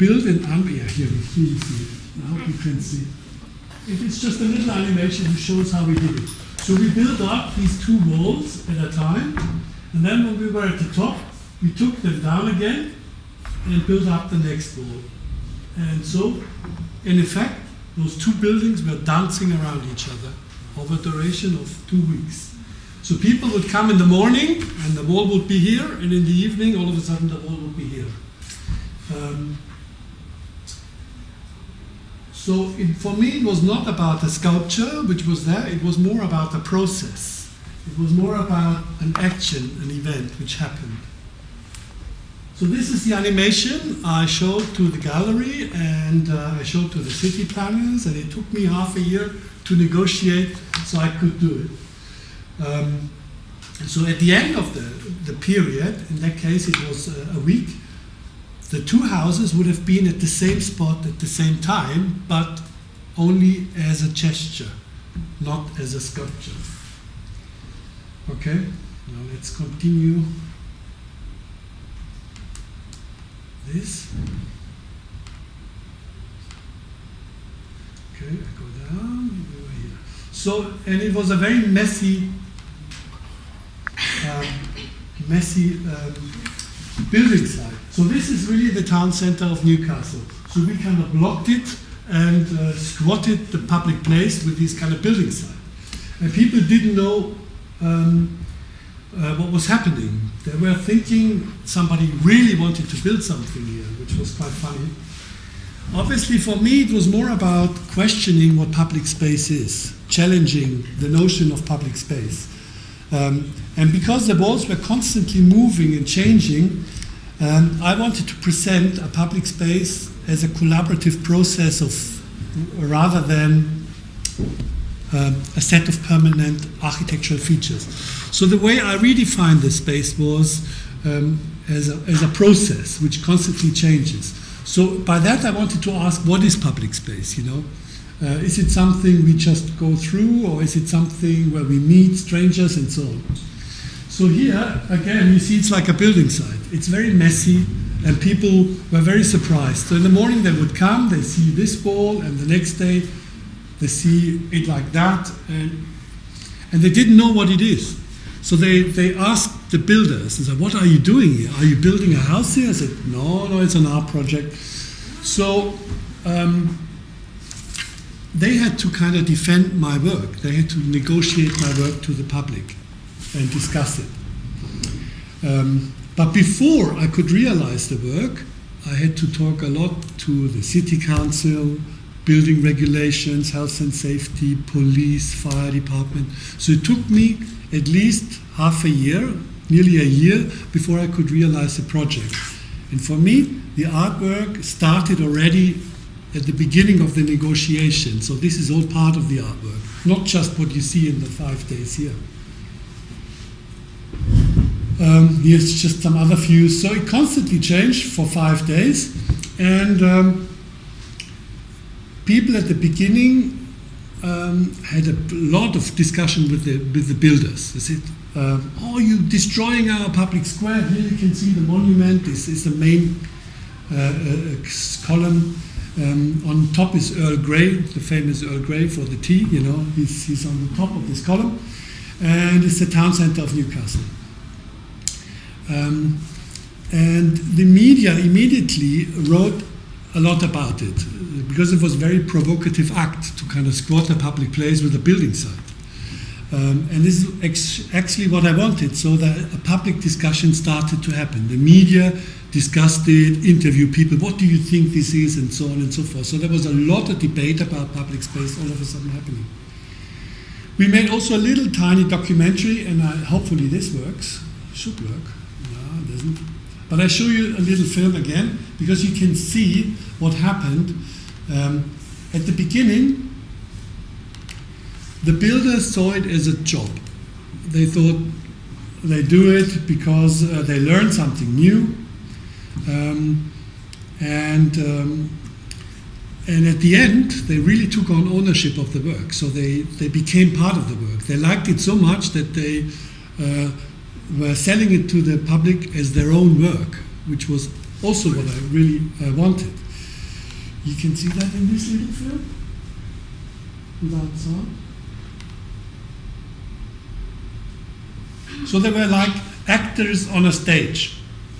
build an here you see it. I hope you can see. It is just a little animation which shows how we did it. So we built up these two walls at a time, and then when we were at the top, we took them down again and built up the next wall. And so, in effect, those two buildings were dancing around each other over a duration of 2 weeks. So people would come in the morning, and the wall would be here, and in the evening, all of a sudden, the wall would be here. For me, it was not about the sculpture which was there, it was more about the process. It was more about an action, an event which happened. So this is the animation I showed to the gallery, and I showed to the city planners, and it took me half a year to negotiate so I could do it. So at the end of the period, in that case it was a week, the two houses would have been at the same spot at the same time, but only as a gesture, not as a sculpture. Okay, now let's continue this. Okay, I go down, over here. So, and it was a very messy building site. So this is really the town center of Newcastle. So we kind of blocked it and squatted the public place with this kind of building site. And people didn't know what was happening. They were thinking somebody really wanted to build something here, which was quite funny. Obviously for me it was more about questioning what public space is, challenging the notion of public space. And because the walls were constantly moving and changing, I wanted to present a public space as a collaborative process rather than a set of permanent architectural features. So the way I redefined the space was as a process which constantly changes. So by that I wanted to ask, what is public space, you know? Is it something we just go through, or is it something where we meet strangers and so on? So here, again, you see it's like a building site. It's very messy, and people were very surprised. So in the morning they would come, they see this wall, and the next day they see it like that, and they didn't know what it is. So they asked the builders, they said, what are you doing here? Are you building a house here? I said, no, it's an art project. So they had to kind of defend my work. They had to negotiate my work to the public and discuss it. But before I could realize the work, I had to talk a lot to the city council, building regulations, health and safety, police, fire department. So it took me at least half a year, nearly a year, before I could realize the project. And for me, the artwork started already at the beginning of the negotiation. So this is all part of the artwork, not just what you see in the 5 days here. Here's just some other views. So it constantly changed for 5 days, and people at the beginning had a lot of discussion with the builders. They said, "Oh, you're destroying our public square. Here you can see the monument. This is the main column. On top is Earl Grey, the famous Earl Grey for the tea. You know, he's on the top of this column, and it's the town center of Newcastle." And the media immediately wrote a lot about it, because it was a very provocative act to kind of squat a public place with a building site. And this is actually what I wanted, so that a public discussion started to happen. The media discussed it, interviewed people, what do you think this is, and so on and so forth. So there was a lot of debate about public space all of a sudden happening. We made also a little tiny documentary, and hopefully this works. Should work. No, it doesn't. But I show you a little film again, because you can see what happened. At the beginning, the builders saw it as a job. They thought they do it because they learned something new. And at the end, they really took on ownership of the work. So they became part of the work. They liked it so much that they were selling it to the public as their own work, which was also what I really wanted. You can see that in this little film without sound. So they were like actors on a stage.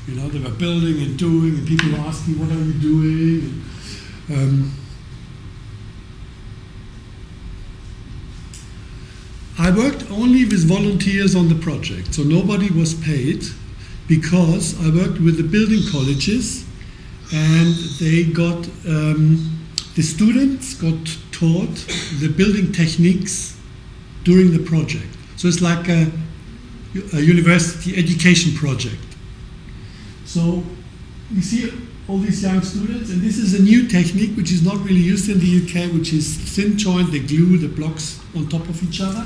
You know, they were building and doing, and people were asking, what are you doing? I worked only with volunteers on the project, so nobody was paid, because I worked with the building colleges, and they got, the students got taught the building techniques during the project. So it's like a university education project. So you see all these young students, and this is a new technique which is not really used in the UK, which is thin joint. They glue the blocks on top of each other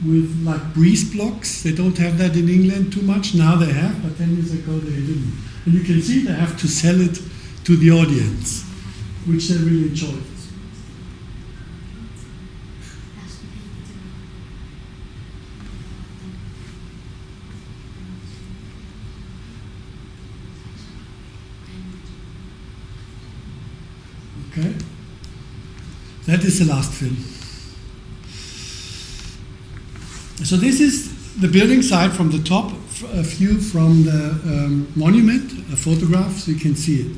with like breeze blocks. They don't have that in England too much. Now they have, but 10 years ago they didn't. And you can see they have to sell it to the audience, which they really enjoy. Okay, that is the last film. So this is the building site from the top, a view from the monument, a photograph, so you can see it.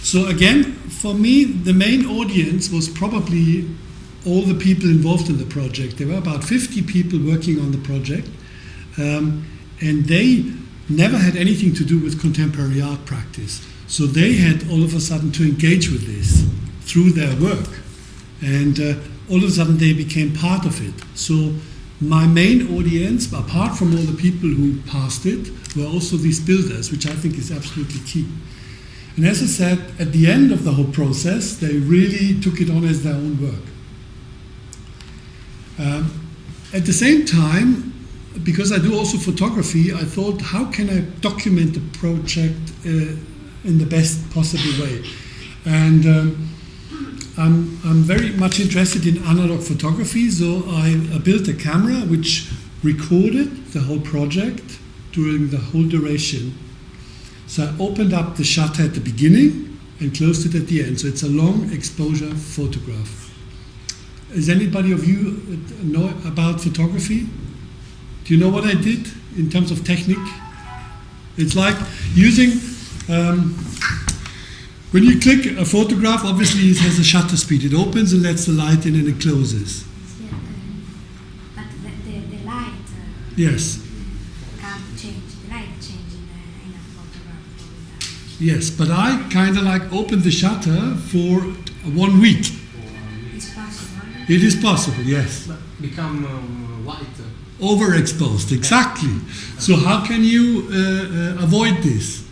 So again, for me, the main audience was probably all the people involved in the project. There were about 50 people working on the project, and they never had anything to do with contemporary art practice. So they had all of a sudden to engage with this through their work, and all of a sudden they became part of it. So my main audience, apart from all the people who passed it, were also these builders, which I think is absolutely key. And as I said, at the end of the whole process, they really took it on as their own work. At the same time, because I do also photography, I thought, how can I document the project in the best possible way? And I'm very much interested in analog photography, so I built a camera which recorded the whole project during the whole duration. So I opened up the shutter at the beginning and closed it at the end. So it's a long exposure photograph. Does anybody of you know about photography? Do you know what I did in terms of technique? It's like using, when you click a photograph, obviously it has a shutter speed. It opens and lets the light in and it closes. Yeah, but the light yes. can't change. The light change in a photograph. Yes, but I kind of like opened the shutter for 1 week. It's possible. It is possible, yes. Become white. Overexposed, exactly. So how can you avoid this?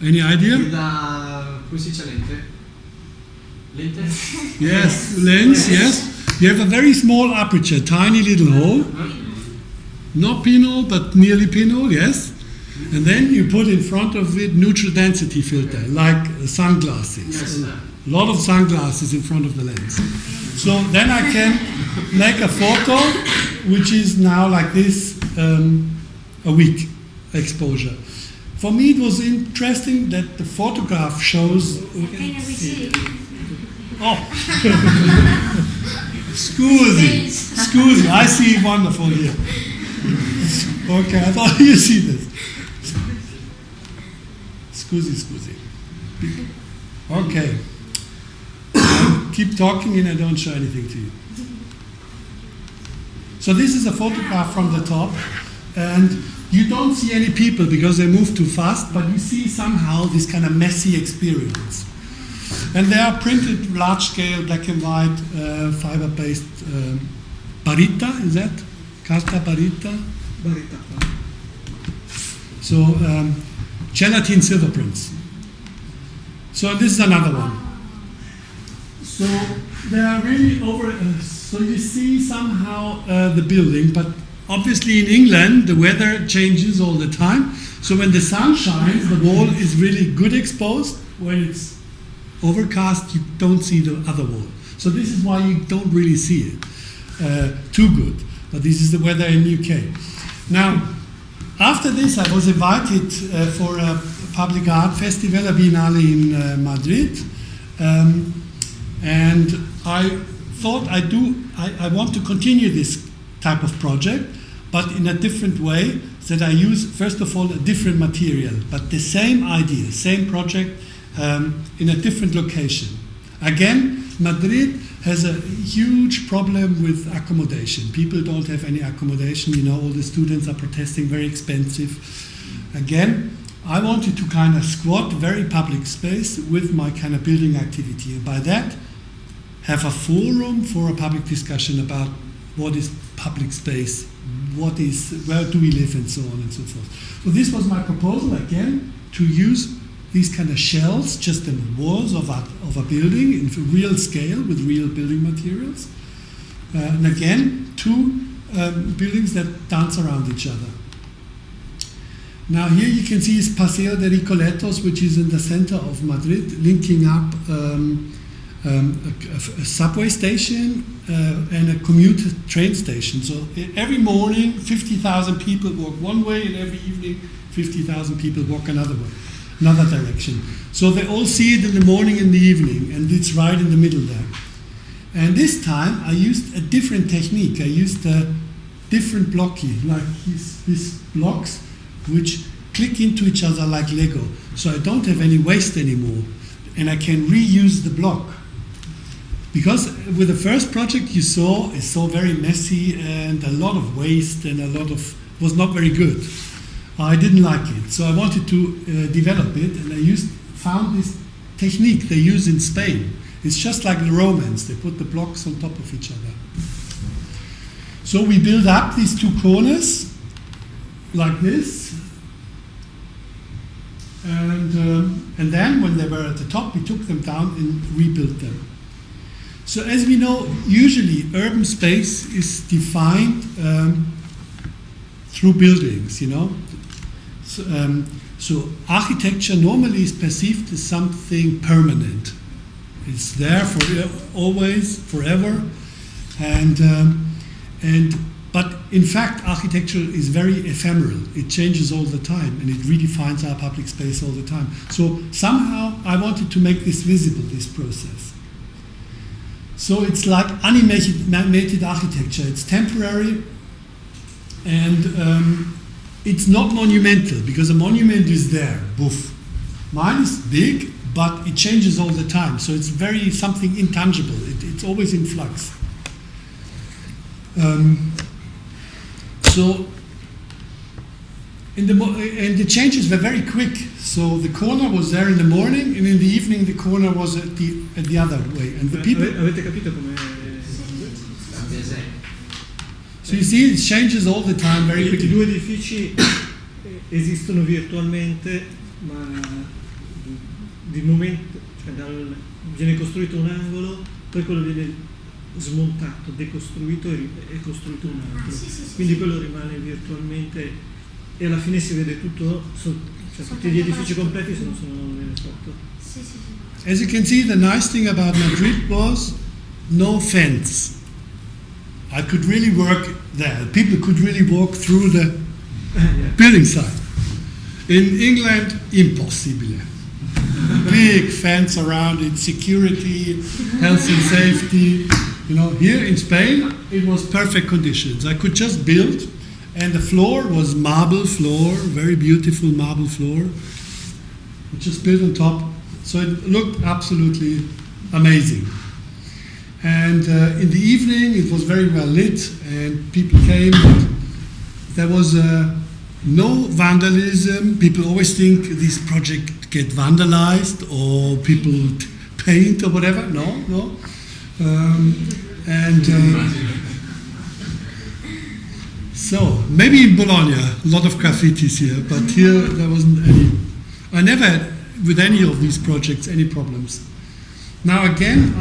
Any idea? Come si dice lente? Lente? Yes, lens, yes. You have a very small aperture, tiny little hole. Not pinhole, but nearly pinhole, yes. And then you put in front of it neutral density filter, like sunglasses. Yes. A lot of sunglasses in front of the lens. So then I can make a photo, which is now like this, a week exposure. For me, it was interesting that the photograph shows. Can we see? Oh, scusi, I see wonderful here. Okay, I thought you see this. Scusi. Okay. Keep talking and I don't show anything to you. So this is a photograph from the top, and you don't see any people because they move too fast, but you see somehow this kind of messy experience. And they are printed large-scale, black and white, fiber-based barita, is that? Carta barita? Barita. So gelatin silver prints. So this is another one. So they are really over. So you see somehow the building, but obviously in England the weather changes all the time. So when the sun shines, the wall is really good exposed. When it's overcast, you don't see the other wall. So this is why you don't really see it too good. But this is the weather in UK. Now, after this, I was invited for a public art festival, a Biennale in Madrid, and I thought I want to continue this type of project, but in a different way, that I use, first of all, a different material, but the same idea, same project, in a different location. Again, Madrid has a huge problem with accommodation. People don't have any accommodation. You know, all the students are protesting, very expensive. Again, I wanted to kind of squat very public space with my kind of building activity, and by that, have a forum for a public discussion about what is public space, where do we live, and so on and so forth. So this was my proposal, again, to use these kind of shells just in the walls of a building in real scale with real building materials. And again, two buildings that dance around each other. Now here you can see is Paseo de Recoletos, which is in the center of Madrid, linking up a subway station and a commuter train station. So every morning, 50,000 people walk one way, and every evening, 50,000 people walk another direction. So they all see it in the morning and the evening, and it's right in the middle there. And this time, I used a different technique. I used a different blocky, like these blocks, which click into each other like Lego. So I don't have any waste anymore, and I can reuse the block. Because with the first project you saw, it's so very messy and a lot of waste and was not very good. I didn't like it, so I wanted to develop it, and I found this technique they use in Spain. It's just like the Romans, they put the blocks on top of each other. So we build up these two corners like this, and then when they were at the top, we took them down and rebuilt them. So as we know, usually urban space is defined through buildings, you know. So architecture normally is perceived as something permanent. It's there for always, forever, but in fact, architecture is very ephemeral. It changes all the time, and it redefines our public space all the time. So somehow I wanted to make this visible, this process. So it's like animated architecture. It's temporary, and it's not monumental, because a monument is there, boof. Mine is big, but it changes all the time. So it's very something intangible. It's always in flux. And the changes were very quick. So the corner was there in the morning, and in the evening the corner was at the other way. And the people. Avete capito come? So you see, it changes all the time, very I quickly. due edifici esistono virtualmente, ma di momento, cioè viene costruito un angolo, poi quello viene smontato, decostruito e costruito un altro. Quindi quello rimane virtualmente, e alla fine si vede tutto, cioè tutti gli edifici completi sono nelle foto. As you can see, the nice thing about Madrid was no fence. I could really work there. People could really walk through the building site. In England, impossibile. Big fence around it, security, health and safety. You know, here in Spain, it was perfect conditions. I could just build, and the floor was marble floor, very beautiful marble floor. We just built on top, so it looked absolutely amazing. And in the evening, it was very well lit, and people came. There was no vandalism. People always think these projects get vandalized or people paint or whatever. No. So maybe in Bologna, a lot of graffitis here, but here there wasn't any. I never had, with any of these projects, any problems. Now again,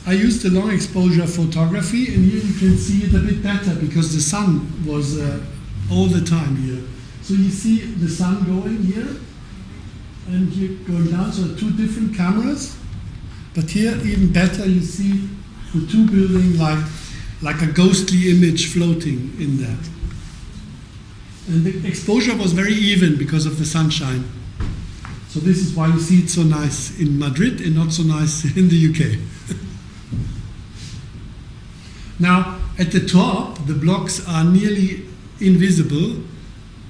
I used the long exposure photography, and here you can see it a bit better because the sun was all the time here. So you see the sun going here, and here going down, so two different cameras. But here, even better, you see the two buildings like a ghostly image floating in that. And the exposure was very even because of the sunshine. So this is why you see it so nice in Madrid and not so nice in the UK. Now, at the top, the blocks are nearly invisible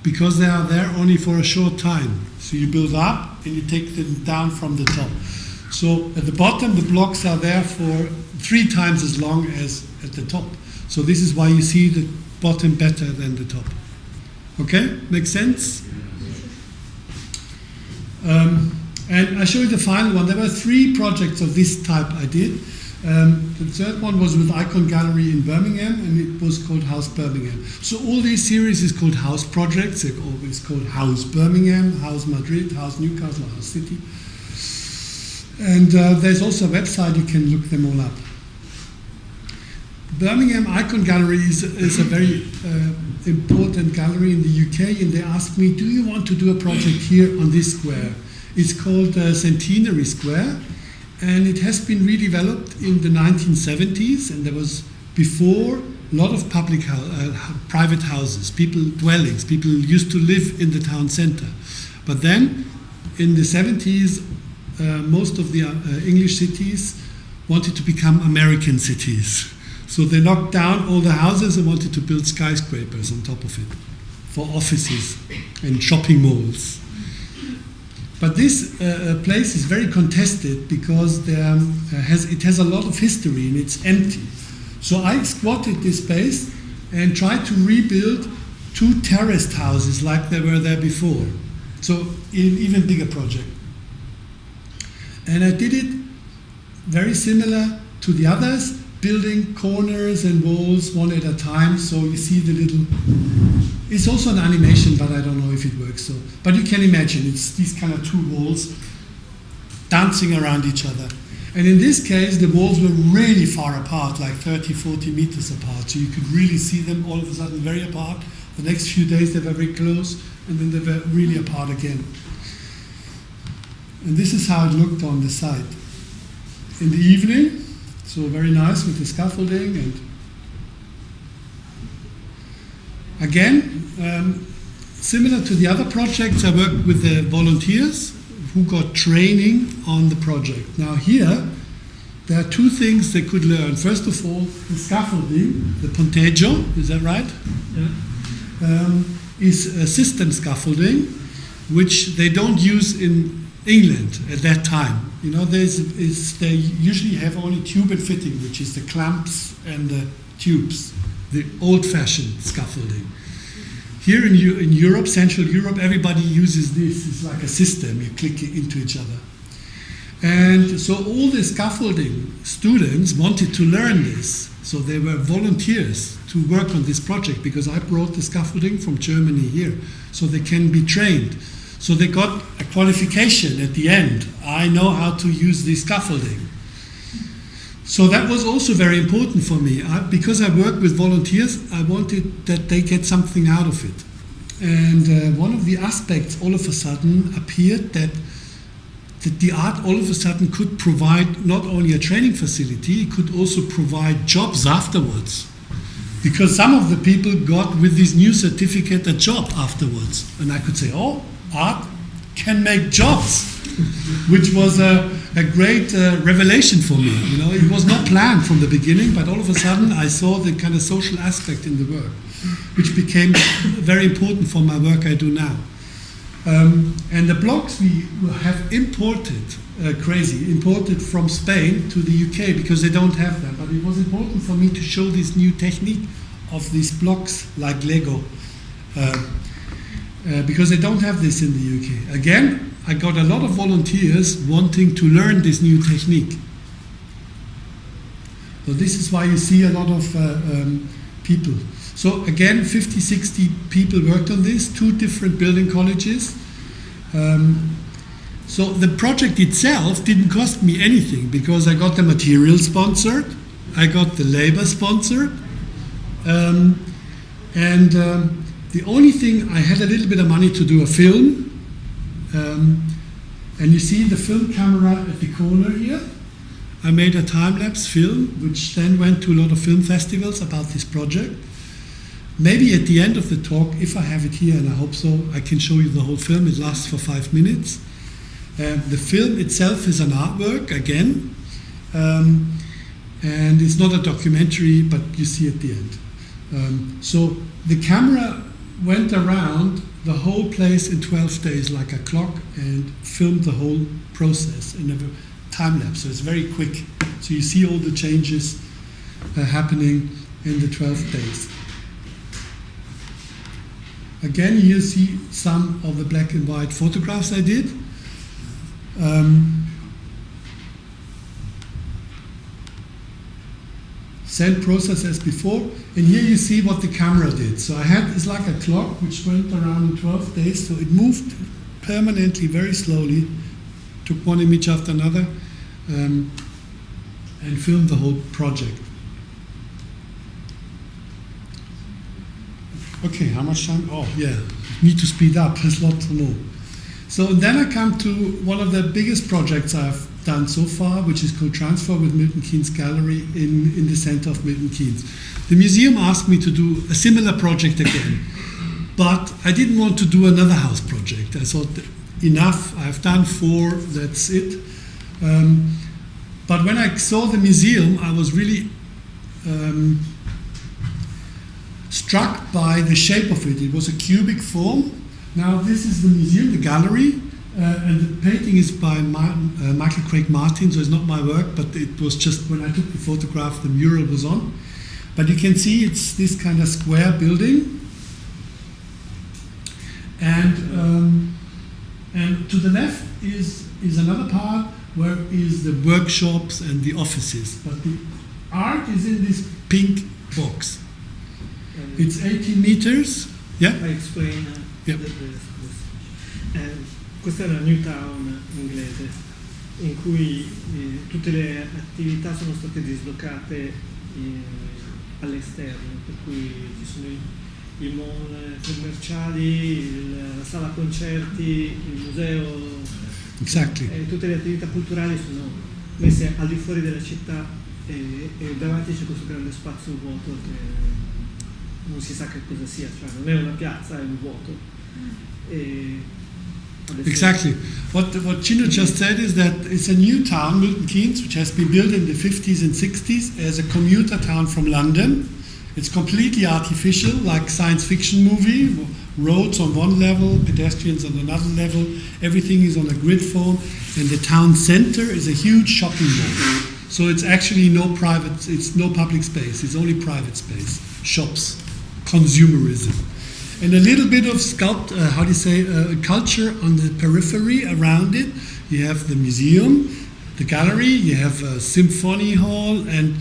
because they are there only for a short time. So you build up and you take them down from the top. So at the bottom, the blocks are there for 3 times as long as at the top. So this is why you see the bottom better than the top. Okay, makes sense? And I show you the final one. There were 3 projects of this type I did. The third one was with Icon Gallery in Birmingham, and it was called House Birmingham. So all these series is called house projects. They're always called House Birmingham, House Madrid, House Newcastle, House City. And there's also a website, you can look them all up. Birmingham Icon Gallery is a very important gallery in the UK, and they asked me, do you want to do a project here on this square? It's called Centenary Square, and it has been redeveloped in the 1970s, and there was before a lot of private houses, dwellings, people used to live in the town centre. But then in the 70s, most of the English cities wanted to become American cities. So they knocked down all the houses and wanted to build skyscrapers on top of it for offices and shopping malls. But this place is very contested because it has a lot of history and it's empty. So I squatted this space and tried to rebuild 2 terraced houses like they were there before. So an even bigger project. And I did it very similar to the others, building corners and walls one at a time. So you see the little, it's also an animation, but I don't know if it works. So, but you can imagine it's these kind of 2 walls dancing around each other. And in this case, the walls were really far apart, like 30, 40 meters apart. So you could really see them all of a sudden very apart. The next few days they were very close, and then they were really apart again. And this is how it looked on the site. In the evening, so very nice with the scaffolding, and again, similar to the other projects, I worked with the volunteers who got training on the project. Now here, there are 2 things they could learn. First of all, the scaffolding, the ponteggio, is that right? Yeah. Is a system scaffolding, which they don't use in England at that time. You know, they usually have only tube and fitting, which is the clamps and the tubes, the old-fashioned scaffolding. Here in Europe, Central Europe, everybody uses this. It's like a system. You click it into each other. And so all the scaffolding students wanted to learn this. So they were volunteers to work on this project because I brought the scaffolding from Germany here so they can be trained. So they got a qualification at the end. I know how to use this scaffolding. So that was also very important for me. Because I work with volunteers, I wanted that they get something out of it. And one of the aspects all of a sudden appeared that the art all of a sudden could provide not only a training facility, it could also provide jobs afterwards. Because some of the people got with this new certificate a job afterwards. And I could say, oh, art can make jobs, which was a great revelation for me. You know, it was not planned from the beginning, but all of a sudden I saw the kind of social aspect in the work, which became very important for my work I do now. And the blocks we have imported from Spain to the UK because they don't have them. But it was important for me to show this new technique of these blocks like Lego. Because they don't have this in the UK. Again, I got a lot of volunteers wanting to learn this new technique. So this is why you see a lot of people. So again, 50, 60 people worked on this, 2 different building colleges. So the project itself didn't cost me anything because I got the material sponsored, I got the labor sponsored, the only thing, I had a little bit of money to do a film, and you see the film camera at the corner here. I made a time-lapse film, which then went to a lot of film festivals about this project. maybe at the end of the talk, if I have it here, and I hope so, I can show you the whole film. It lasts for 5 minutes. The film itself is an artwork, again, and it's not a documentary, but you see at the end. So the camera went around the whole place in 12 days like a clock and filmed the whole process in a time lapse. So it's very quick. So you see all the changes happening in the 12 days. Again, you see some of the black and white photographs I did. Same process as before, and here you see what the camera did. So I had, it's like a clock which went around in 12 days, so it moved permanently, very slowly, took one image after another, and filmed the whole project. Okay, how much time? Oh yeah, need to speed up, there's a lot to know. So then I come to one of the biggest projects I've done so far, which is called Transfer with Milton Keynes Gallery in the center of Milton Keynes. The museum asked me to do a similar project again, but I didn't want to do another house project. I thought, enough, I've done 4, that's it. But when I saw the museum, I was really struck by the shape of it. It was a cubic form. Now this is the museum, the gallery, and the painting is by Michael Craig Martin, so it's not my work, but it was just when I took the photograph, the mural was on. But you can see it's this kind of square building. And to the left is another part where is the workshops and the offices. But the art is in this pink box. It's 18 meters. Yeah? I explain Yeah. Questa è la New Town inglese, in cui tutte le attività sono state dislocate all'esterno, per cui ci sono i mall commerciali, la sala concerti, il museo. Exactly. Tutte le attività culturali sono messe al di fuori della città e davanti c'è questo grande spazio vuoto che non si sa che cosa sia, cioè non è una piazza, è un vuoto. Exactly. What Gino just said is that it's a new town, Milton Keynes, which has been built in the 50s and 60s as a commuter town from London. It's completely artificial, like science fiction movie. Roads on one level, pedestrians on another level. Everything is on a grid form, and the town center is a huge shopping mall. So it's actually no public space. It's only private space, shops, consumerism. And a little bit of culture on the periphery around it. You have the museum, the gallery, you have a symphony hall, and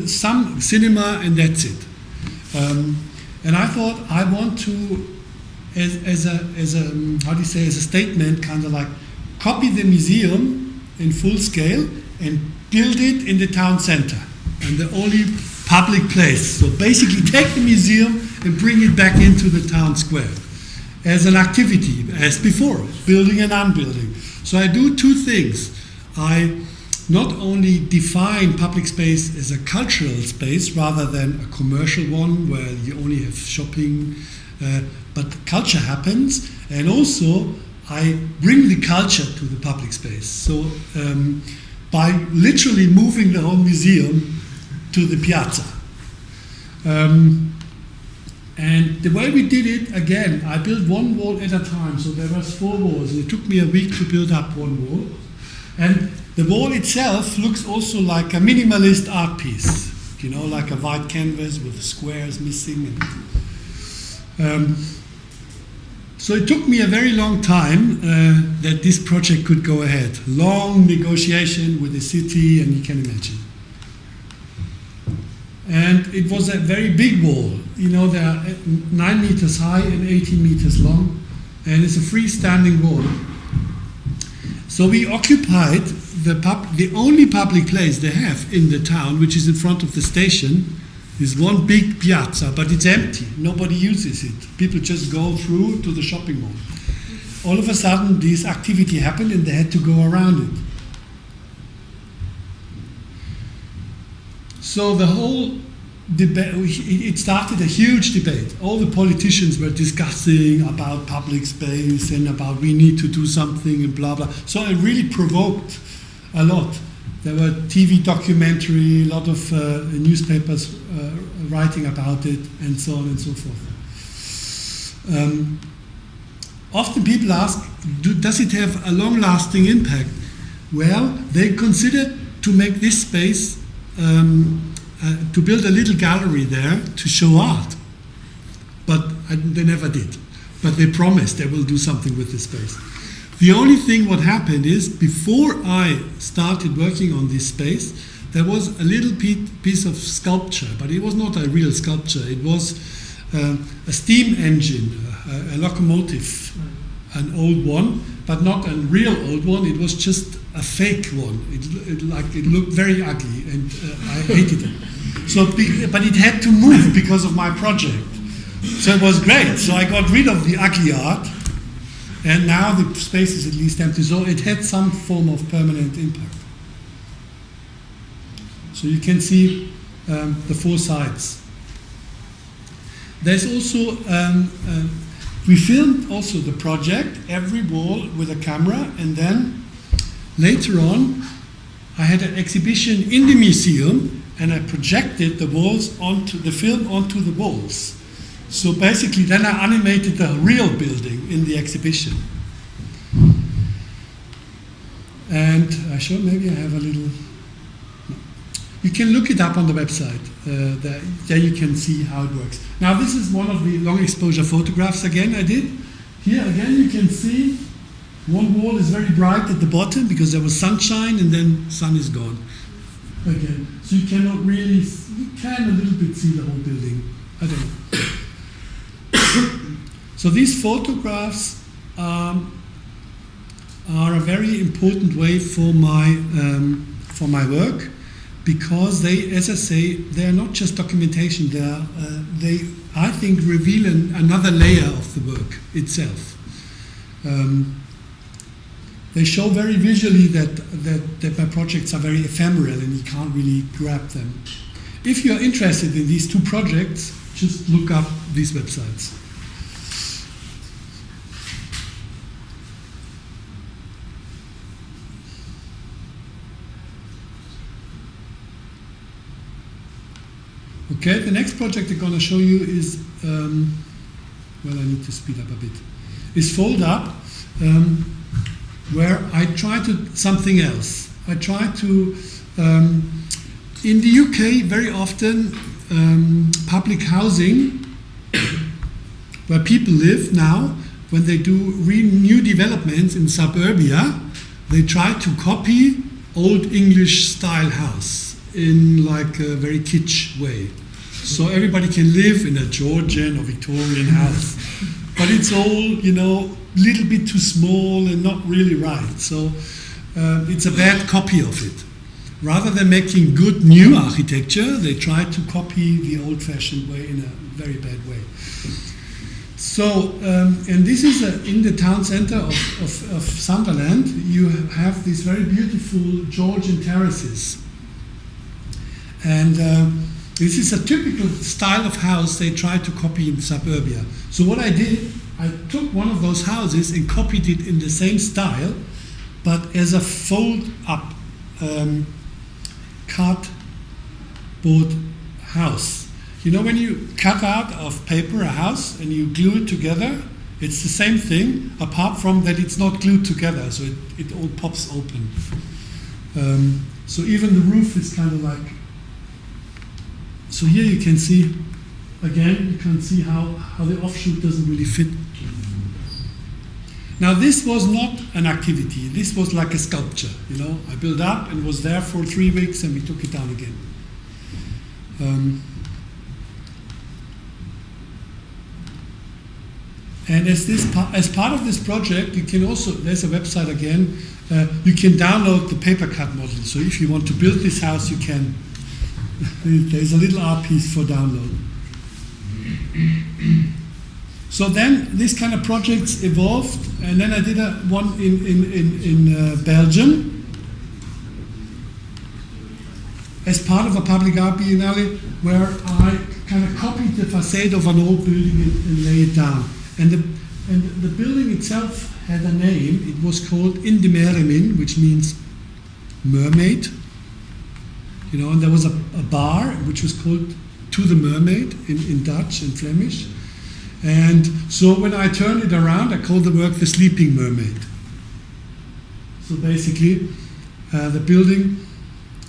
some cinema, and that's it. And I thought I want to, as a statement, kind of like copy the museum in full scale and build it in the town center and the only public place. So basically take the museum and bring it back into the town square as an activity, as before, building and unbuilding. So I do 2 things. I not only define public space as a cultural space rather than a commercial one where you only have shopping, but culture happens, and also I bring the culture to the public space. So by literally moving the whole museum to the piazza. And the way we did it, again, I built one wall at a time, so there was 4 walls, and it took me a week to build up one wall. And the wall itself looks also like a minimalist art piece, you know, like a white canvas with squares missing. So it took me a very long time that this project could go ahead. Long negotiation with the city, and you can imagine. And it was a very big wall. You know, they are 9 meters high and 18 meters long, and it's a freestanding wall. So we occupied the only public place they have in the town, which is in front of the station, is one big piazza, but it's empty. Nobody uses it. People just go through to the shopping mall. All of a sudden, this activity happened, and they had to go around it. So the whole it started a huge debate. All the politicians were discussing about public space and about we need to do something and blah blah. So it really provoked a lot. There were TV documentary, a lot of newspapers writing about it, and so on and so forth. Often people ask, does it have a long-lasting impact? Well, they considered to make this space, to build a little gallery there to show art. But they never did. But they promised they will do something with this space. The only thing what happened is, before I started working on this space, there was a little piece of sculpture, but it was not a real sculpture. It was a steam engine, a locomotive, an old one, but not a real old one. It was just a fake one. It looked very ugly, and I hated it. So, but it had to move because of my project. So it was great. So I got rid of the ugly art. And now the space is at least empty, so it had some form of permanent impact. So you can see the four sides. There's also, we filmed also the project, every wall with a camera, and then later on I had an exhibition in the museum and I projected the walls onto the film onto the walls. So basically, then I animated the real building in the exhibition. And I showed, maybe I have a little. No. You can look it up on the website. There you can see how it works. Now, this is one of the long exposure photographs again I did. Here again, you can see one wall is very bright at the bottom because there was sunshine, and then sun is gone again. So you cannot really, you can a little bit see the whole building. I don't know. So these photographs are a very important way for my work, because they, as I say, they are not just documentation. They I think reveal another layer of the work itself. They show very visually that my projects are very ephemeral and you can't really grab them. If you are interested in these two projects, just look up these websites. Okay, the next project I'm going to show you is, well, I need to speed up a bit, is Fold Up, where I try to something else. I try to, in the UK, very often, public housing, where people live now, when they do new developments in suburbia, they try to copy old English style house in like a very kitsch way. So everybody can live in a Georgian or Victorian house, but it's all, you know, little bit too small and not really right. So it's a bad copy of it. Rather than making good new architecture, they try to copy the old-fashioned way in a very bad way. So, and this is in the town center of Sunderland. You have these very beautiful Georgian terraces. And this is a typical style of house they try to copy in suburbia. So what I did, I took one of those houses and copied it in the same style, but as a fold-up cardboard house. You know, when you cut out of paper a house and you glue it together, it's the same thing, apart from that it's not glued together, so it all pops open. So even the roof is kind of like. So here you can see, again, you can see how the offshoot doesn't really fit. Now this was not an activity, this was like a sculpture, you know. I built up and was there for 3 weeks and we took it down again. And as part of this project, you can also, there's a website again, you can download the paper cut model. So if you want to build this house, you can. There's a little art piece for download. So then this kind of projects evolved, and then I did one in Belgium as part of a public art biennale where I kind of copied the facade of an old building and lay it down. And the building itself had a name. It was called In de Meremin, which means mermaid. You know, and there was a bar which was called To the Mermaid in Dutch and Flemish. And so when I turned it around, I called the work the Sleeping Mermaid. So basically, the building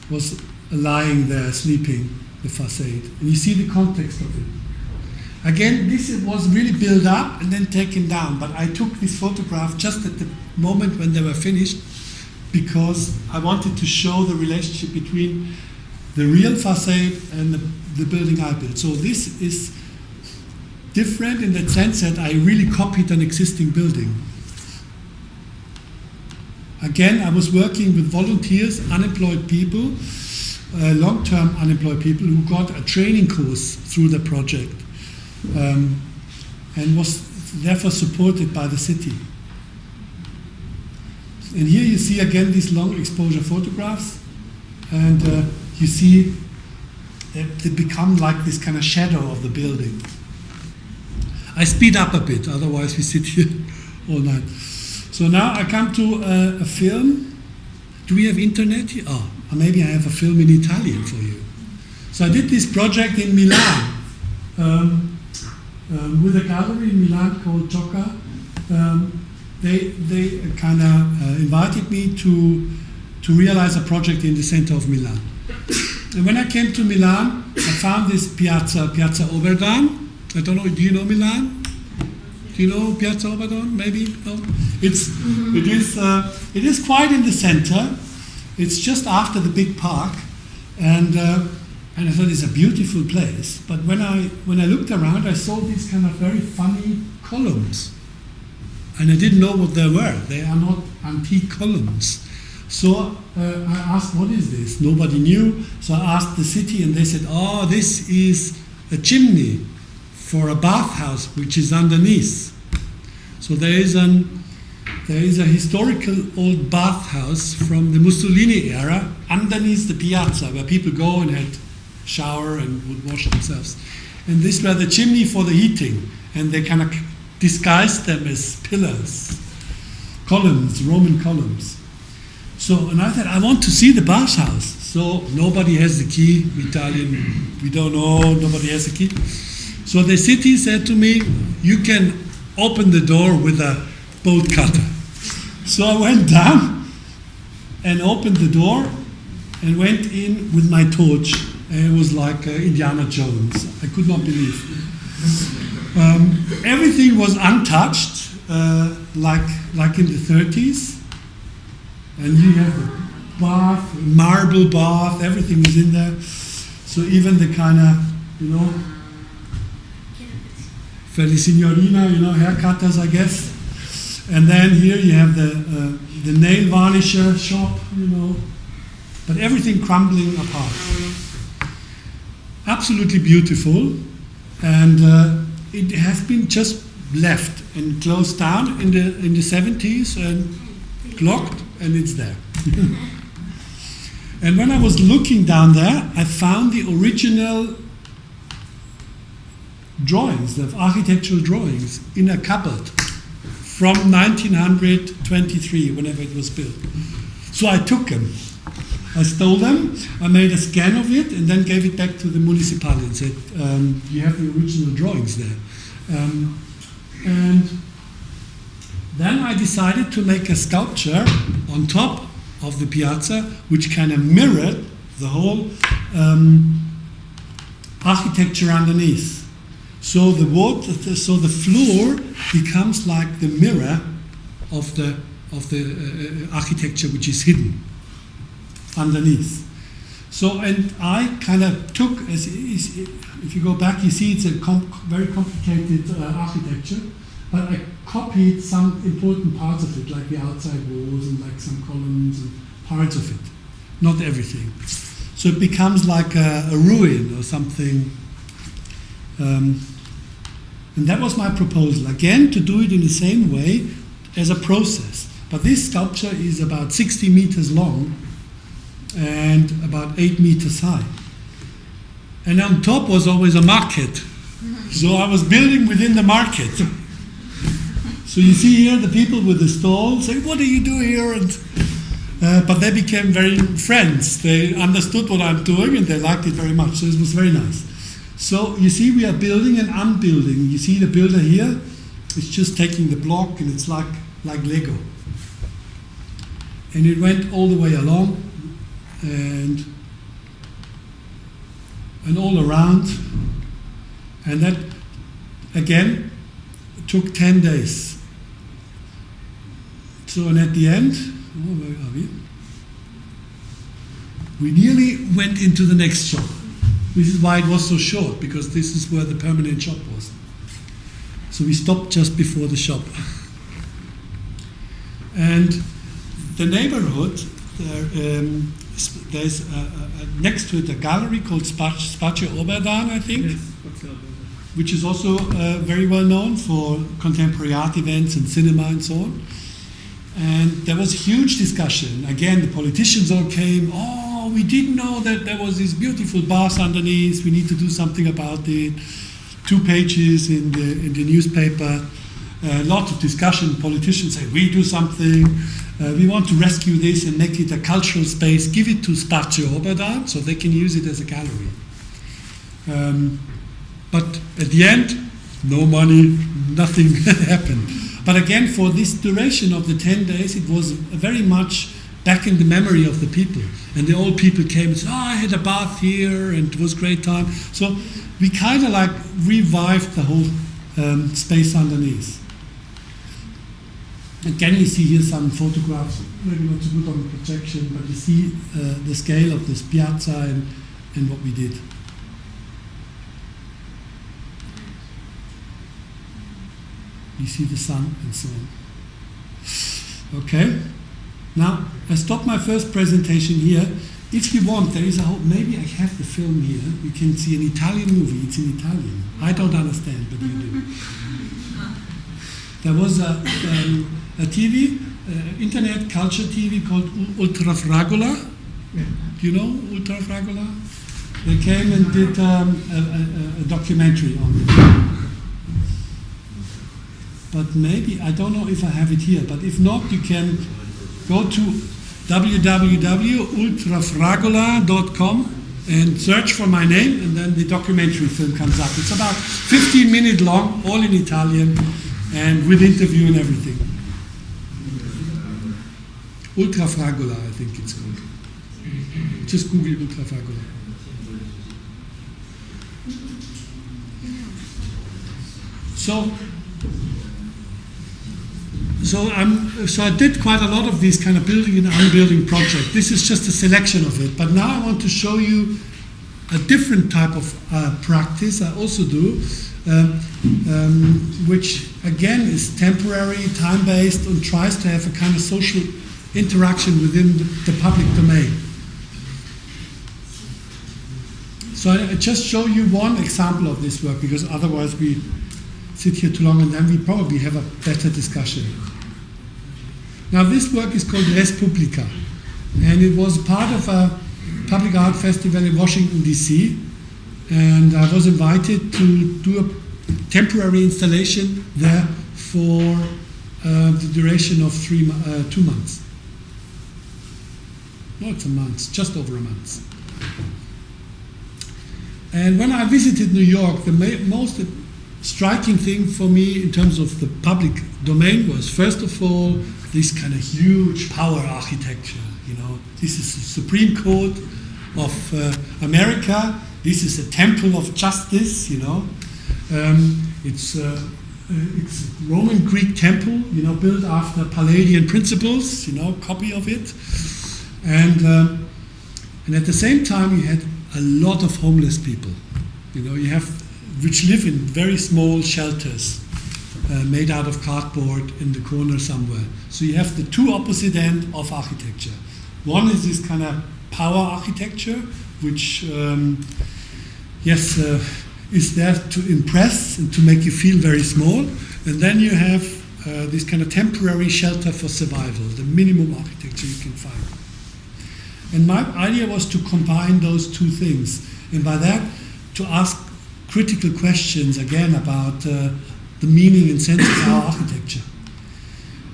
was lying there, sleeping, the facade. And you see the context of it. Again, this was really built up and then taken down, but I took this photograph just at the moment when they were finished because I wanted to show the relationship between the real facade and the building I built. So this is different in that sense that I really copied an existing building. Again, I was working with volunteers, unemployed people, long-term unemployed people who got a training course through the project and was therefore supported by the city. And here you see again these long exposure photographs, and you see they become like this kind of shadow of the building. I speed up a bit, otherwise we sit here all night. So now I come to a film. Do we have internet here? Oh, maybe I have a film in Italian for you. So I did this project in Milan with a gallery in Milan called Ciocca. They kind of invited me to realize a project in the center of Milan. And when I came to Milan, I found this Piazza Oberdan. I don't know, do you know Milan? Do you know Piazza Oberdan? Maybe? No? It is quite in the center. It's just after the big park. And I thought it's a beautiful place. But when I looked around, I saw these kind of very funny columns. And I didn't know what they were. They are not antique columns. So I asked, what is this? Nobody knew. So I asked the city, and they said, oh, this is a chimney for a bathhouse which is underneath. So there is a historical old bathhouse from the Mussolini era underneath the piazza where people go and had shower and would wash themselves. And this were the chimney for the heating, and they kind of disguised them as pillars, columns, Roman columns. So, and I thought, I want to see the bathhouse. So nobody has the key, Italian, we don't know, nobody has the key. So the city said to me, you can open the door with a bolt cutter. So I went down and opened the door and went in with my torch. And it was like Indiana Jones. I could not believe. Everything was untouched, like in the 30s. And you have a bath, marble bath, everything is in there. So even the kind of, you know, for the signorina, you know, haircutters, I guess. And then here you have the nail varnisher shop, you know, but everything crumbling apart. Absolutely beautiful, and it has been just left and closed down in the 70s and locked, and it's there. And when I was looking down there, I found the original drawings, the architectural drawings, in a cupboard from 1923, whenever it was built. So I took them. I stole them, I made a scan of it, and then gave it back to the municipality and said, you have the original drawings there. And then I decided to make a sculpture on top of the piazza, which kind of mirrored the whole architecture underneath. So the floor becomes like the mirror of the architecture which is hidden underneath. So, and I kind of took, if you go back, you see it's a very complicated architecture, but I copied some important parts of it, like the outside walls and like some columns and parts of it, not everything. So it becomes like a ruin or something. And that was my proposal, again, to do it in the same way as a process. But this sculpture is about 60 meters long and about 8 meters high. and on top was always a market. So I was building within the market. So you see here the people with the stall say, "What do you do here?" And but they became very friends. They understood what I'm doing and they liked it very much. So it was very nice. So you see, we are building and unbuilding. You see the builder here is just taking the block, and it's like Lego. And it went all the way along and all around. And that, again, took 10 days. So, and at the end, where are we? We nearly went into the next shop. This is why it was so short, because this is where the permanent shop was. So we stopped just before the shop. And the neighborhood, there's next to it a gallery called Spazio Oberdan, I think, Yes, which is also very well known for contemporary art events and cinema and so on. And there was a huge discussion. Again, the politicians all came, "Oh, we didn't know that there was this beautiful bath underneath. We need to do something about it." 2 pages in the newspaper. A lot of discussion. Politicians say, "We do something. We want to rescue this and make it a cultural space. Give it to Spazio Oberdan so they can use it as a gallery." But at the end, no money, nothing happened. But again, for this duration of the 10 days, it was very much back in the memory of the people. And the old people came and said, "Oh, I had a bath here and it was a great time." So we kind of like revived the whole space underneath. And can you see here some photographs? Maybe not so good on the projection, but you see the scale of this piazza and what we did. You see the sun and so on. Okay. Now, I stopped my first presentation here. If you want, there is a whole, maybe I have the film here. You can see an Italian movie. It's in Italian. I don't understand, but you do. There was a TV, internet culture TV called Ultrafragola. Do you know Ultrafragola? They came and did a documentary on it. But maybe, I don't know if I have it here, but if not, you can go to www.ultrafragola.com and search for my name, and then the documentary film comes up. It's about 15 minutes long, all in Italian, and with interview and everything. Ultrafragola, I think it's called. Just Google Ultrafragola. So I did quite a lot of these kind of building and unbuilding projects. This is just a selection of it. But now I want to show you a different type of practice I also do, which again is temporary, time-based, and tries to have a kind of social interaction within the public domain. So I just show you one example of this work, because otherwise we sit here too long and then we probably have a better discussion. Now this work is called Res Publica, and it was part of a public art festival in Washington, D.C., and I was invited to do a temporary installation there for the duration of 2 months. No, it's a month, just over a month. And when I visited New York, the most striking thing for me in terms of the public domain was, first of all, this kind of huge power architecture. You know, this is the Supreme Court of America. This is a temple of justice. You know, it's Roman Greek temple. You know, built after Palladian principles. You know, copy of it, and at the same time you had a lot of homeless people. You know, you have which live in very small shelters made out of cardboard in the corner somewhere. So you have the two opposite ends of architecture. One is this kind of power architecture, which, is there to impress and to make you feel very small. And then you have this kind of temporary shelter for survival, the minimum architecture you can find. And my idea was to combine those two things. And by that, to ask critical questions again about the meaning and sense of our architecture.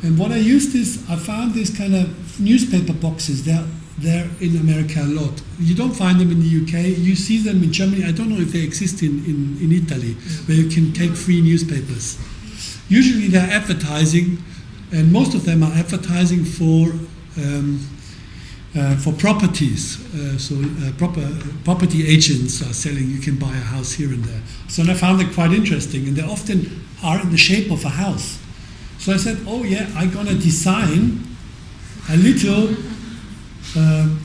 And what I used is, I found these kind of newspaper boxes. They're in America a lot. You don't find them in the UK. You see them in Germany. I don't know if they exist in Italy, where you can take free newspapers. Usually they're advertising, and most of them are advertising for properties. Property agents are selling. You can buy a house here and there. So I found it quite interesting, and they often are in the shape of a house. So I said, oh yeah, I'm gonna design a little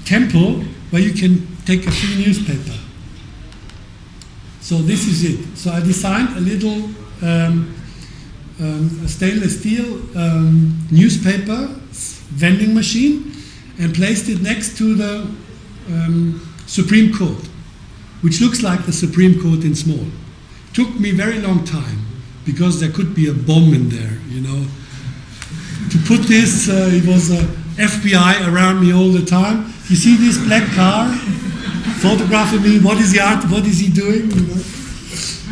temple where you can take a free newspaper. So this is it. So I designed a little a stainless steel newspaper vending machine and placed it next to the Supreme Court, which looks like the Supreme Court in small. Took me very long time, because there could be a bomb in there, you know. To put this, it was FBI around me all the time. You see this black car photographing me? What is he doing? You know?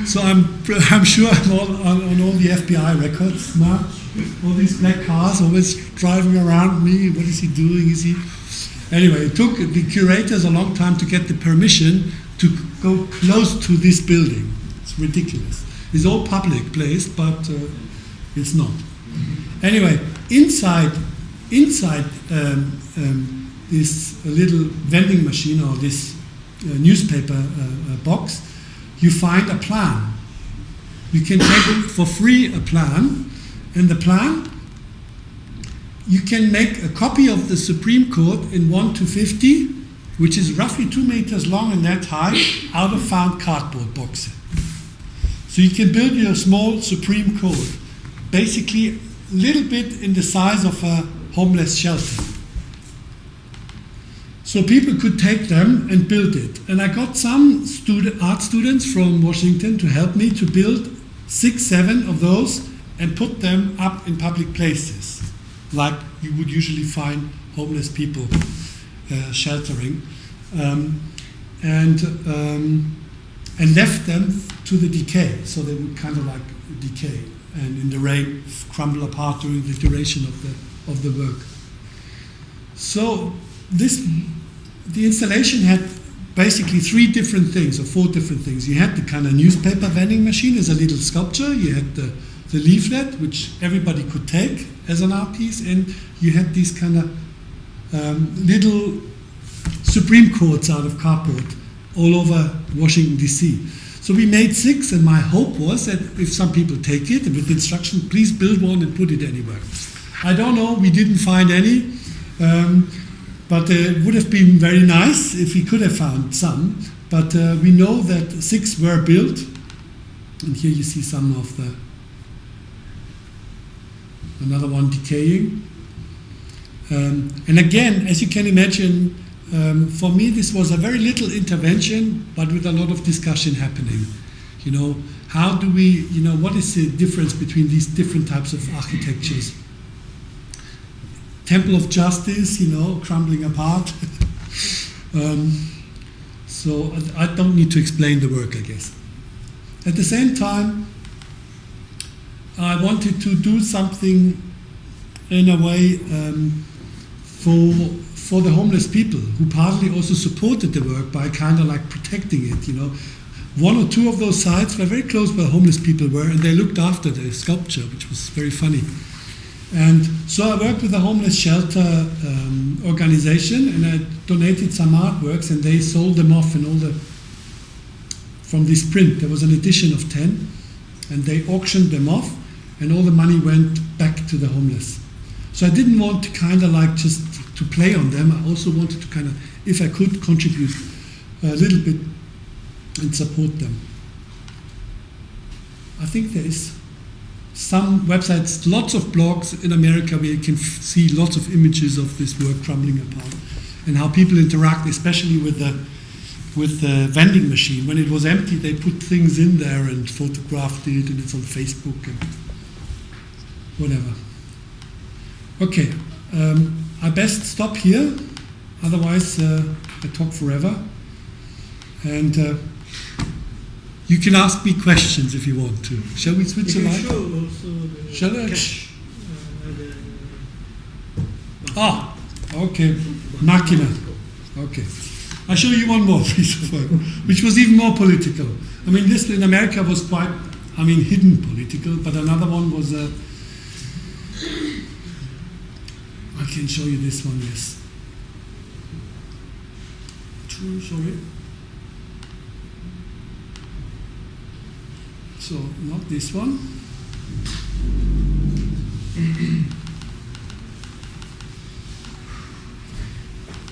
So I'm sure I'm on all the FBI records now. All these black cars always driving around me. What is he doing? Anyway, it took the curators a long time to get the permission to go close to this building. It's ridiculous. It's all public place, but it's not. Anyway, inside this little vending machine or this newspaper box, you find a plan. You can take for free a plan, and the plan, you can make a copy of the Supreme Court in 1:50, which is roughly 2 meters long and that high, out of found cardboard boxes. So you can build your small Supreme Court, basically a little bit in the size of a homeless shelter. So people could take them and build it. And I got some art students from Washington to help me to build 6, 7 of those and put them up in public places, like you would usually find homeless people sheltering, and left them to the decay, so they would kind of like decay and in the rain crumble apart during the duration of the work. So the installation had basically 3 different things or 4 different things. You had the kind of newspaper vending machine as a little sculpture. You had the leaflet, which everybody could take as an art piece, and you had these kind of little Supreme Courts out of cardboard all over Washington, D.C. So we made 6, and my hope was that if some people take it, with instruction, please build one and put it anywhere. I don't know, we didn't find any, but it would have been very nice if we could have found some. But we know that 6 were built, and here you see some of another one decaying. And again, as you can imagine, for me this was a very little intervention, but with a lot of discussion happening. You know, how do we, what is the difference between these different types of architectures? Temple of Justice, crumbling apart. So I don't need to explain the work, I guess. At the same time, I wanted to do something in a way for the homeless people, who partly also supported the work by kind of like protecting it. 1 or 2 of those sites were very close where homeless people were, and they looked after the sculpture, which was very funny. And so I worked with a homeless shelter organization, and I donated some artworks, and they sold them off in from this print. There was an edition of 10, and they auctioned them off, and all the money went back to the homeless. So I didn't want to kind of like just to play on them. I also wanted to kind of, if I could, contribute a little bit and support them. I think there is some websites, lots of blogs in America where you can see lots of images of this work crumbling apart and how people interact, especially with the vending machine. When it was empty, they put things in there and photographed it, and it's on Facebook and whatever. Okay, I best stop here, otherwise I talk forever. And You can ask me questions if you want to. Shall we switch the You can light? show also the Shall I? cache, Ah, okay. Macchina. Okay. I'll show you one more piece of work, which was even more political. I mean, this in America was quite, hidden political, but another one was I can show you this one, yes. True, sorry. So, not this one.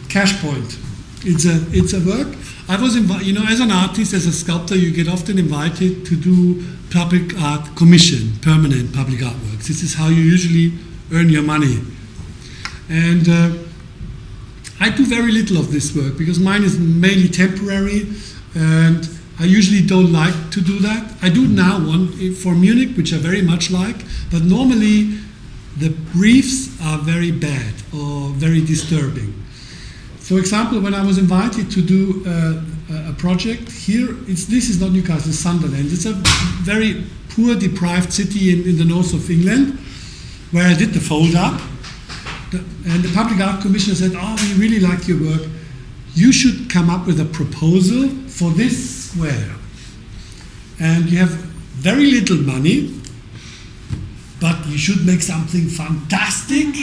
Cash point. It's a work. I was invited, as an artist, as a sculptor, you get often invited to do public art commission, permanent public artworks. This is how you usually earn your money. And I do very little of this work because mine is mainly temporary, and I usually don't like to do that. I do now one for Munich, which I very much like, but normally the briefs are very bad or very disturbing. For example, when I was invited to do a project here, this is not Newcastle, it's Sunderland. It's a very poor, deprived city in the north of England, where I did the fold-up. And the Public Art Commissioner said, we really like your work. You should come up with a proposal for this square. And you have very little money, but you should make something fantastic,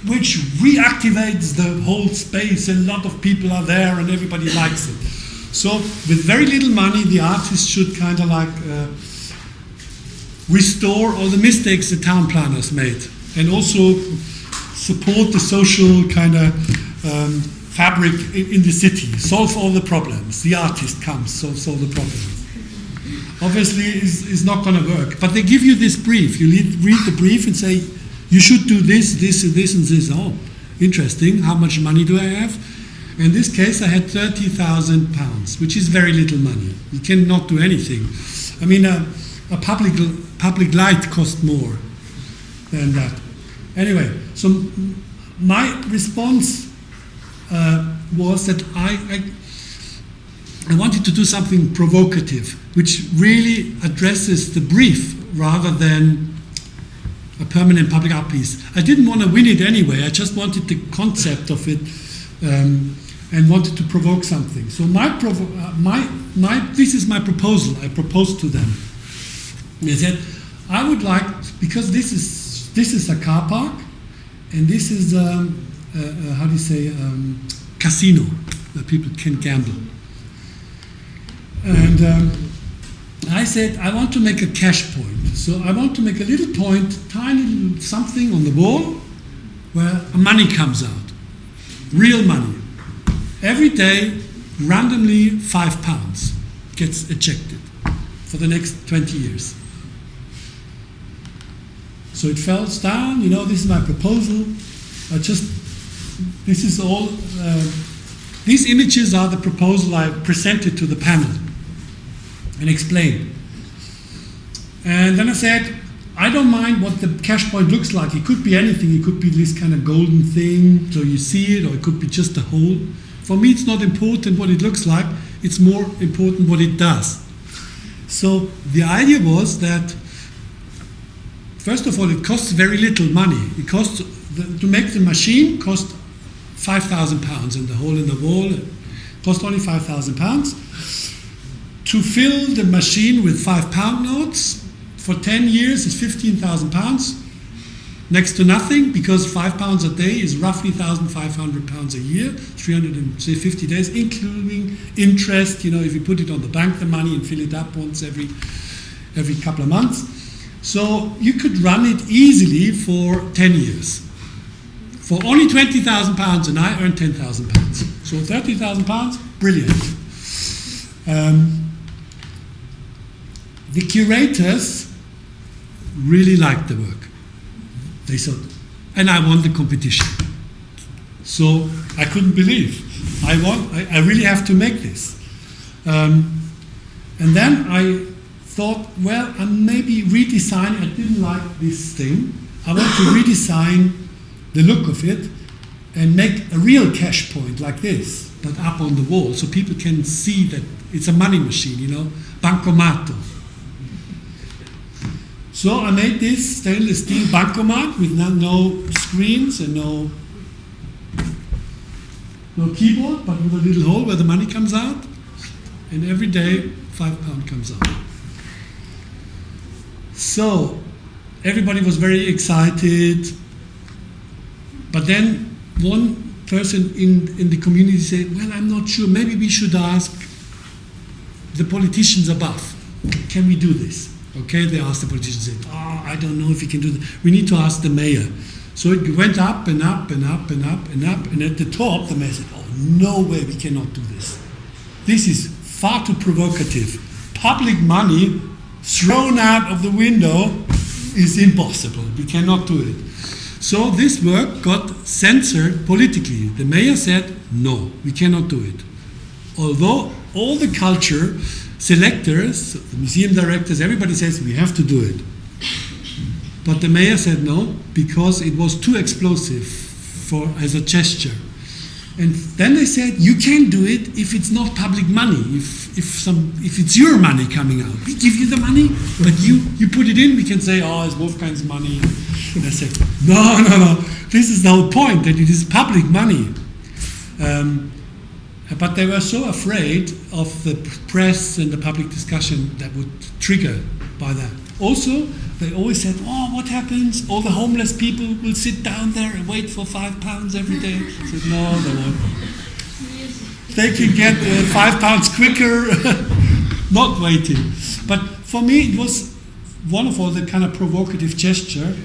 which reactivates the whole space. A lot of people are there and everybody likes it. So with very little money, the artist should kind of like restore all the mistakes the town planners made, and also support the social kind of fabric in the city, solve all the problems. The artist comes, solves all the problems. Obviously, it's not going to work, but they give you this brief. You read the brief and say, you should do this, this, and this, and this. Oh, interesting. How much money do I have? In this case, I had £30,000, which is very little money. You cannot do anything. I mean, a public light costs more than that. Anyway, so my response was that I wanted to do something provocative, which really addresses the brief rather than a permanent public art piece. I didn't want to win it anyway. I just wanted the concept of it and wanted to provoke something. So this is my proposal. I proposed to them. And I said, I would like, because this is a car park, and this is casino where people can gamble. And I said, I want to make a cash point. So I want to make a little point, tiny little something on the wall where money comes out, real money. Every day, randomly, £5 gets ejected for the next 20 years. So it falls down, this is my proposal. This is all, these images are the proposal I presented to the panel and explained. And then I said, I don't mind what the cash point looks like. It could be anything. It could be this kind of golden thing, so you see it, or it could be just a hole. For me, it's not important what it looks like. It's more important what it does. So the idea was that, first of all, it costs very little money. It costs, to make the machine cost £5,000, and the hole in the wall cost only £5,000. To fill the machine with £5 notes for 10 years is £15,000, next to nothing, because £5 a day is roughly £1,500 a year, 350 days, including interest. If you put it on the bank, the money, and fill it up once every couple of months. So you could run it easily for 10 years. For only £20,000, and I earned £10,000. So £30,000, brilliant. The curators really liked the work. They thought, and I won the competition. So I couldn't believe. I really have to make this. And then I thought, well, I maybe redesign. I didn't like this thing. I want to redesign the look of it and make a real cash point like this, but up on the wall, so people can see that it's a money machine, bancomato. So I made this stainless steel bancomat with no screens and no keyboard, but with a little hole where the money comes out. And every day, £5 comes out. So everybody was very excited. But then one person in the community said, well, I'm not sure, maybe we should ask the politicians above. Can we do this? Okay, they asked the politicians, said, I don't know if we can do that. We need to ask the mayor. So it went up and up and up and up and up, and at the top the mayor said, no way, we cannot do this. This is far too provocative. Public money thrown out of the window is impossible. We cannot do it. So this work got censored politically. The mayor said, no, we cannot do it. Although all the culture selectors, the museum directors, everybody says we have to do it. But the mayor said no, because it was too explosive as a gesture. And then they said, you can't do it if it's not public money, if it's your money coming out. We give you the money, but you put it in, we can say, it's Wolfgang's money. And I said, no, this is the whole point, that it is public money. But they were so afraid of the press and the public discussion that would trigger by that. Also, they always said, what happens? All the homeless people will sit down there and wait for £5 every day. I said, no, they won't. They can get £5 quicker, not waiting. But for me, it was one of all the kind of provocative gesture.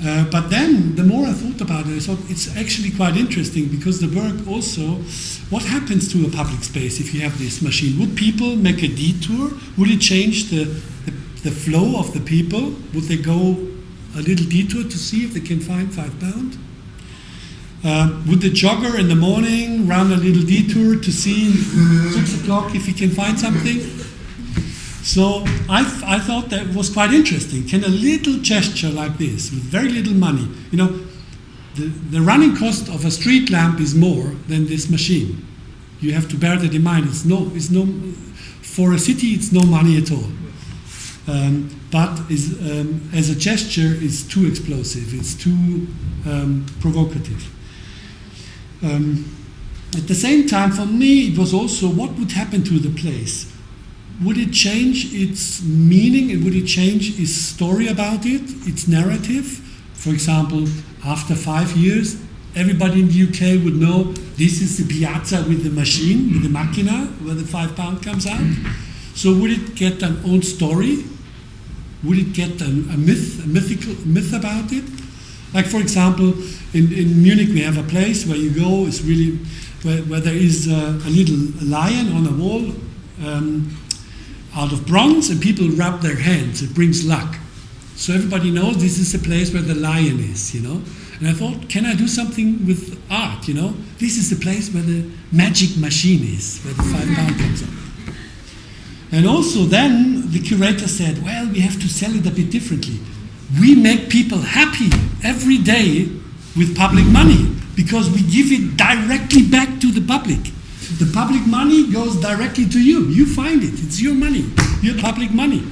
But then, the more I thought about it, I thought it's actually quite interesting, because the work also, what happens to a public space if you have this machine? Would people make a detour? Would it change the flow of the people? Would they go a little detour to see if they can find £5? Would the jogger in the morning run a little detour to see 6 o'clock if he can find something? So I thought that was quite interesting. Can a little gesture like this, with very little money, the running cost of a street lamp is more than this machine. You have to bear that in mind. It's no for a city, it's no money at all. But as a gesture, it's too explosive. It's too provocative. At the same time, for me, it was also what would happen to the place. Would it change its meaning, and would it change its story about it, its narrative? For example, after 5 years, everybody in the UK would know this is the piazza with the machine, with the macchina, where the £5 comes out. So would it get an own story? Would it get a mythical myth about it? Like, for example, in Munich we have a place where you go, it's really, where there is a little lion on a wall, out of bronze, and people rub their hands. It brings luck. So everybody knows this is the place where the lion is, And I thought, can I do something with art, This is the place where the magic machine is, where the £5 comes out. And also then the curator said, well, we have to sell it a bit differently. We make people happy every day with public money, because we give it directly back to the public. The public money goes directly to you. You find it. It's your money. Your public money.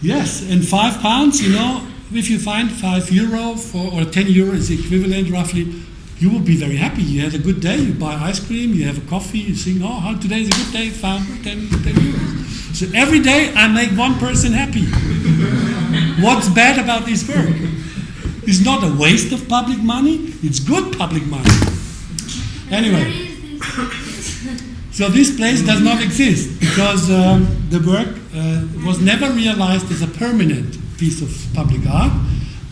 Yes, and £5, if you find €5 or €10 is equivalent roughly, you will be very happy. You had a good day. You buy ice cream. You have a coffee. You think, today is a good day. Found €10. So every day I make one person happy. What's bad about this work? It's not a waste of public money. It's good public money. Anyway. So this place does not exist, because the work was never realized as a permanent piece of public art,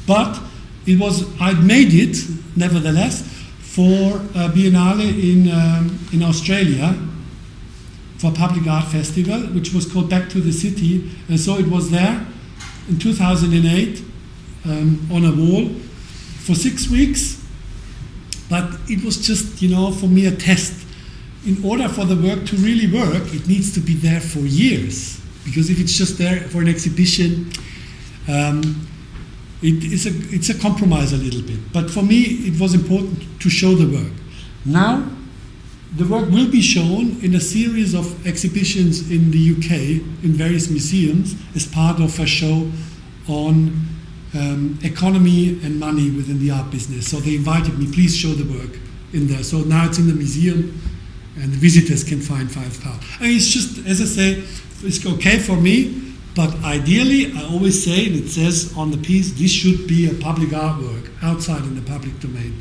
but I made it nevertheless for a Biennale in Australia, for a public art festival, which was called Back to the City, and so it was there in 2008 on a wall for 6 weeks. But it was just, for me a test. In order for the work to really work, it needs to be there for years. Because if it's just there for an exhibition, it's a compromise a little bit. But for me, it was important to show the work. Now, the work will be shown in a series of exhibitions in the UK in various museums as part of a show on economy and money within the art business. So they invited me, please show the work in there. So now it's in the museum and the visitors can find £5. I mean, it's just, as I say, it's okay for me, but ideally, I always say, and it says on the piece, this should be a public artwork outside in the public domain,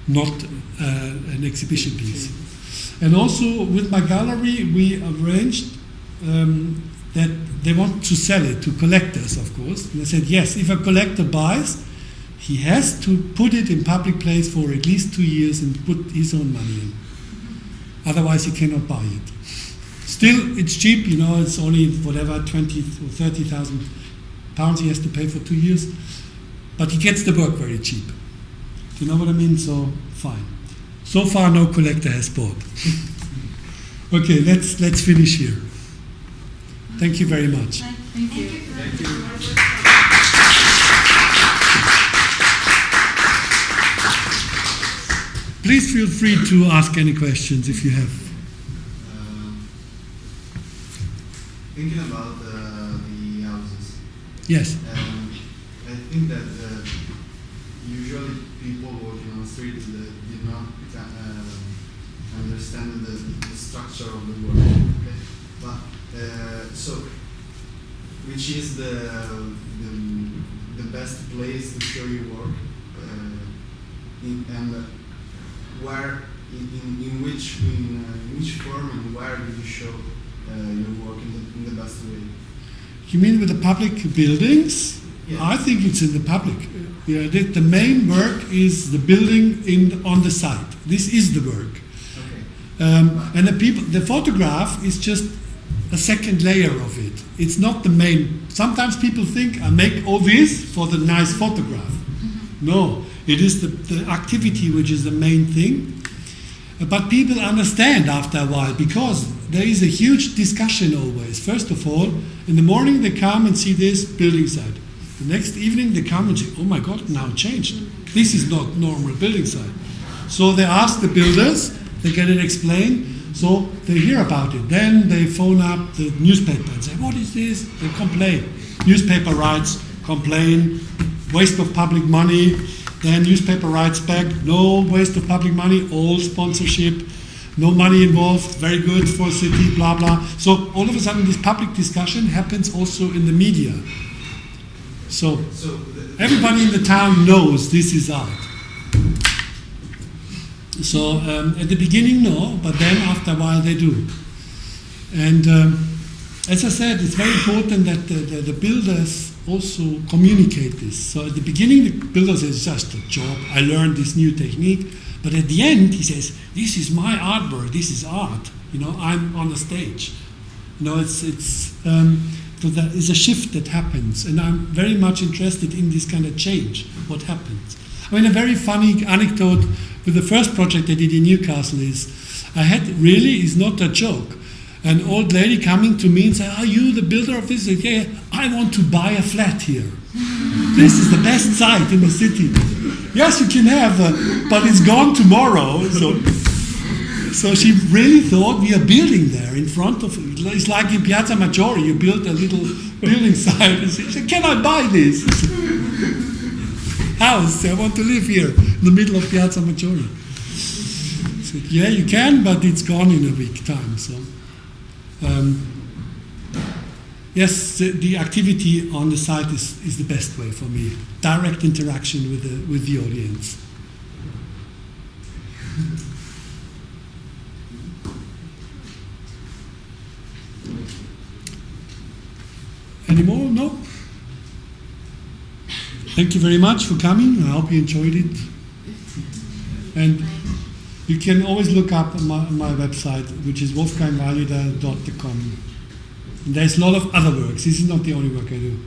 not an exhibition piece. And also with my gallery, we arranged that they want to sell it to collectors, of course. And I said, yes, if a collector buys, he has to put it in public place for at least 2 years and put his own money in. Otherwise, he cannot buy it. Still, it's cheap, you know, it's only whatever, 20 or 30,000 pounds he has to pay for 2 years. But he gets the work very cheap. Do you know what I mean? So, fine. So far, no collector has bought. Okay, let's finish here. Thank you very much. Thank you. Thank you. Please feel free to ask any questions if you have. Thinking about the houses, Yes. I think that usually people working on the street did not understand the structure of the work. Okay? But so, which is the best place to show your work, and where in which form and where do you show your work in the best way? You mean with the public buildings? Yeah. I think it's in the public. Yeah, the main work is the building on the site. This is the work. Okay. And the photograph is just a second layer of it. It's not the main. Sometimes people think I make all this for the nice photograph. No, it is the activity which is the main thing. But people understand after a while because there is a huge discussion always. First of all, in the morning they come and see this building site. The next evening they come and say, oh my God, now it changed. This is not normal building site. So they ask the builders, they get it explained, so they hear about it. Then they phone up the newspaper and say, what is this? They complain. Newspaper writes, complain, waste of public money. Then newspaper writes back, no waste of public money, all sponsorship, no money involved, very good for city, blah, blah. So all of a sudden this public discussion happens also in the media. So everybody in the town knows this is art. So at the beginning, no, but then after a while they do. And as I said, it's very important that the builders also communicate this. So at the beginning, the builder says, it's just a job, I learned this new technique. But at the end, he says, this is my artwork, this is art. You know, I'm on the stage. You know, so there is a shift that happens. And I'm very much interested in this kind of change, what happens. I mean, a very funny anecdote with the first project I did in Newcastle is, is not a joke. An old lady coming to me and say, are you the builder of this? I said, yeah, I want to buy a flat here. This is the best site in the city. Yes, you can have, but it's gone tomorrow. So she really thought we are building there in front of, it's like in Piazza Maggiore, you build a little building site. She said, can I buy this? House, I want to live here in the middle of Piazza Maggiore. I said, yeah, you can, but it's gone in a week time. So. Yes, the activity on the site is the best way for me. Direct interaction with the audience. Any more? No? Thank you very much for coming. I hope you enjoyed it. And you can always look up on my website, which is wolfgangweileder.com. And there's a lot of other works. This is not the only work I do.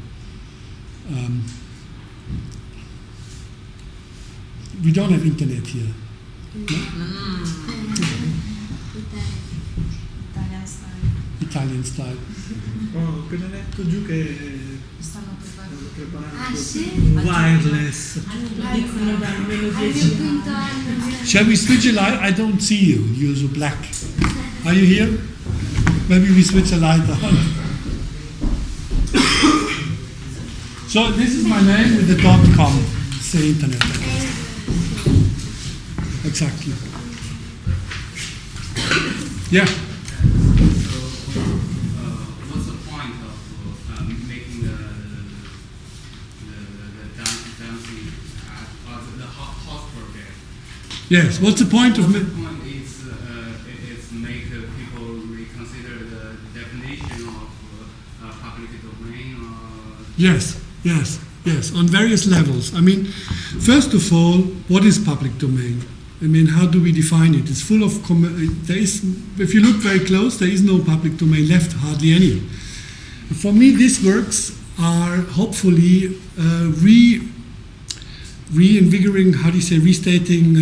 We don't have internet here. No? Italian style. Italian style. Ho appena letto giù che Stanno preparando. preparando sì? un wireless. Dicono da almeno Al 10 mio anni. quinto anno. Shall we switch a light? I don't see you. You're so black. Are you here? Maybe we switch a light on. So this is my name with the .com. It's the internet. Exactly. Yeah. What's the point of making the dancing or the house project? Yes. What's the point of? The point is make people reconsider the definition of public domain. Yes, yes, yes, on various levels. I mean, first of all, what is public domain? I mean, how do we define it? It's full of, there is, if you look very close, there is no public domain left, hardly any. For me, these works are hopefully reinvigorating, how do you say, restating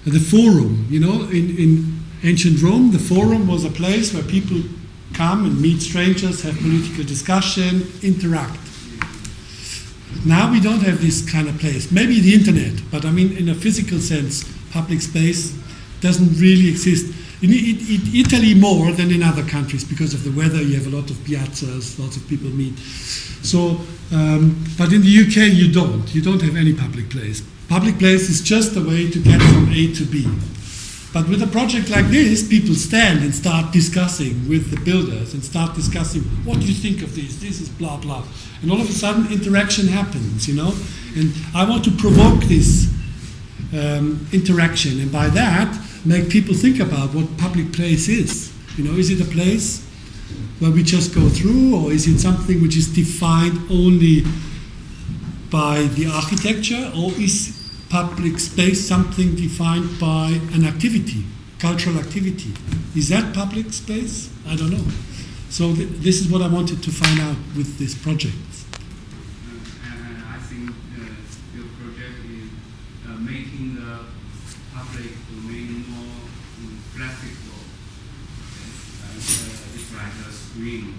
the forum. You know, in ancient Rome, the forum was a place where people come and meet strangers, have political discussion, interact. Now we don't have this kind of place. Maybe the internet, but I mean in a physical sense, public space doesn't really exist. In Italy more than in other countries because of the weather. You have a lot of piazzas, lots of people meet. So, but in the UK you don't. You don't have any public place. Public place is just a way to get from A to B. But with a project like this, people stand and start discussing with the builders and start discussing, what do you think of this? This is blah, blah. And all of a sudden, interaction happens, you know? And I want to provoke this interaction, and by that, make people think about what public place is. You know, is it a place where we just go through, or is it something which is defined only by the architecture, or is public space something defined by an activity, cultural activity? Is that public space? I don't know. So this is what I wanted to find out with this project. And I think your project is making the public domain more flexible. It's like a screen.